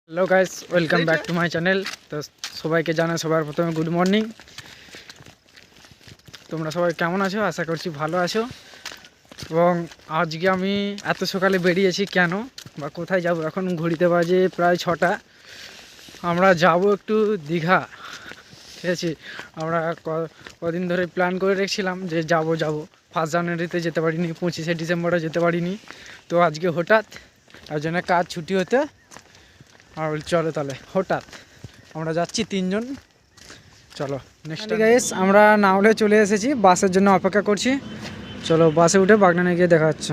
Hello guys, welcome back to my channel. তো সবাইকে জানাই সবার প্রথমে গুড মর্নিং। তোমরা সবাই কেমন আছো? আশা করছি ভালো আছো। এবং আজকে আমি এত সকালে বেরিয়েছি কেন বা কোথায় যাব? এখন ঘড়িতে বাজে প্রায় 6টা। আমরা যাব একটু দীঘা, ঠিক আছে? আমরা কদিন ধরে প্ল্যান করে রেখেছিলাম যে যাব 1 জানুয়ারিতে যেতে পারিনি, 25শে ডিসেম্বরে যেতে পারিনি। তো আজকে হঠাৎ তার জন্য কাজ ছুটি হতে আর চলো তাহলে হঠাৎ আমরা যাচ্ছি 3জন। চলো নেক্সট গাইস, আমরা না হলে চলে এসেছি, বাসের জন্য অপেক্ষা করছি। চলো বাসে উঠে বাগনানে গিয়ে দেখা হচ্ছে।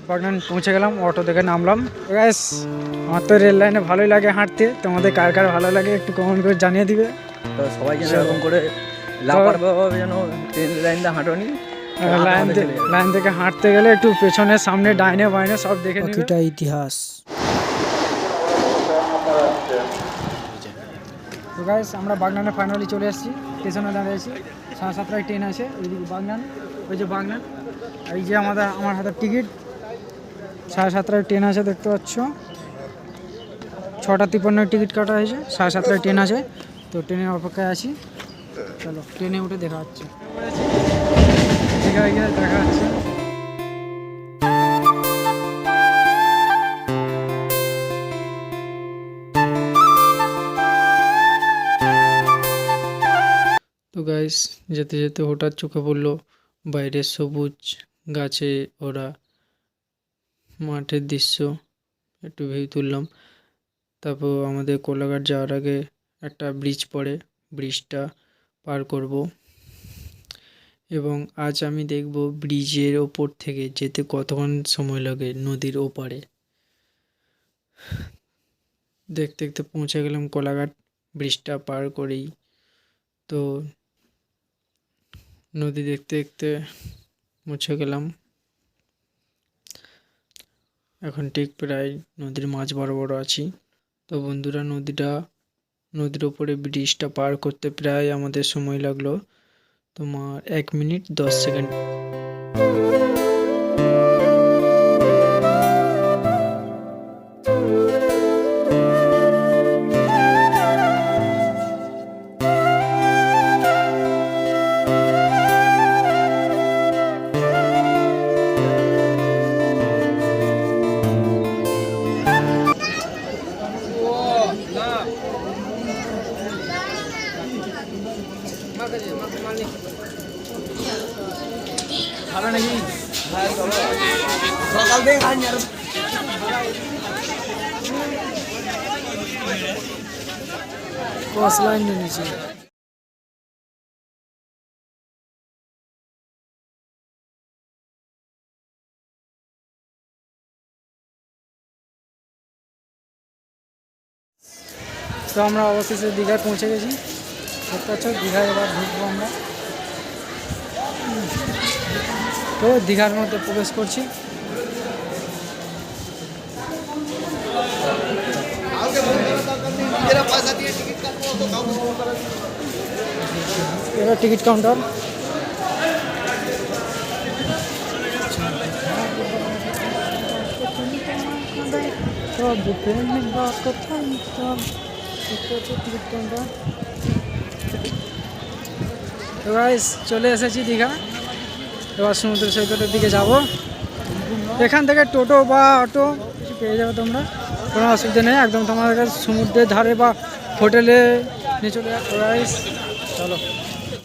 বাগনান পৌঁছে গেলাম, অটো থেকে নামলাম। গাইস, আমার তো রেল লাইনে ভালোই লাগে হাঁটতে। তোমাদের কার কার ভালো লাগে একটু কমেন্ট করে জানিয়ে দিবে। তো সবাই যেন এরকম করে লাপারভাবে যেন ট্রেন লাইনটা হাঁটনি, লাইন থেকে হাঁটতে গেলে একটু পেছনে সামনে ডাইনে বাইনে সব দেখে নিবে। এটা ইতিহাস। তো গাইস, আমরা বাগনানে ফাইনালি চলে এসেছি, স্টেশনে দাঁড়িয়েছি। 7:30টায় ট্রেন আছে, এইদিকে বাগনান, ওই যে বাগনান, এই যে আমার হাতের টিকিট। 7:30টায় ট্রেন আছে, দেখতে পাচ্ছ। 6:53 টিকিট কাটা হয়েছে, 7:30টায় ট্রেন আছে। তো ট্রেনের অপেক্ষায় আছি। চলো ট্রেনে উঠে দেখা হচ্ছে, দেখা হচ্ছে। তো গাইস, যেতে যেতে হঠাৎ চোখে পড়লো বাইরের সবুজ গাছে ওরা মাঠের দৃশ্য, একটু ভিউ তুললাম। তারপর আমাদের কোলাঘাট যাওয়ার আগে একটা ব্রিজ পড়ে, ব্রিজটা পার করব। এবং আজ আমি দেখব ব্রিজের ওপর থেকে যেতে কতক্ষণ সময় লাগে নদীর ওপারে। দেখতে দেখতে পৌঁছে গেলাম কোলাঘাট, ব্রিজটা পার করেই। তো নদী দেখতে দেখতে মুছে গেলাম। এখন ঠিক প্রায় নদীর মাঝ বরাবর আছি। তো বন্ধুরা, নদীর ওপরে ব্রিজটা পার করতে প্রায় আমাদের সময় লাগলো তোমার 1 মিনিট 10 সেকেন্ড। ভালো নাকি? সকাল থেকে খাইনি আর ক্রস লাইন নিয়েছি। তো আমরা অবশেষে দীঘায় পৌঁছে গেছি। দেখতে পাচ্ছ, দীঘায় এবার ঢুকবো আমরা। তো দীঘার মধ্যে প্রবেশ করছি। এবার টিকিট কাউন্টার। Ticket counter. তো গাইস, চলে এসেছি দীঘা। এবার সমুদ্র সৈকতের দিকে যাব। এখান থেকে টোটো বা অটো কিছু পেয়ে যাবে তোমরা, কোনো অসুবিধা নেই। একদম তোমাদের কাছে সমুদ্রের ধারে বা হোটেলে নিয়ে চলে যাবে। গাইস চলো।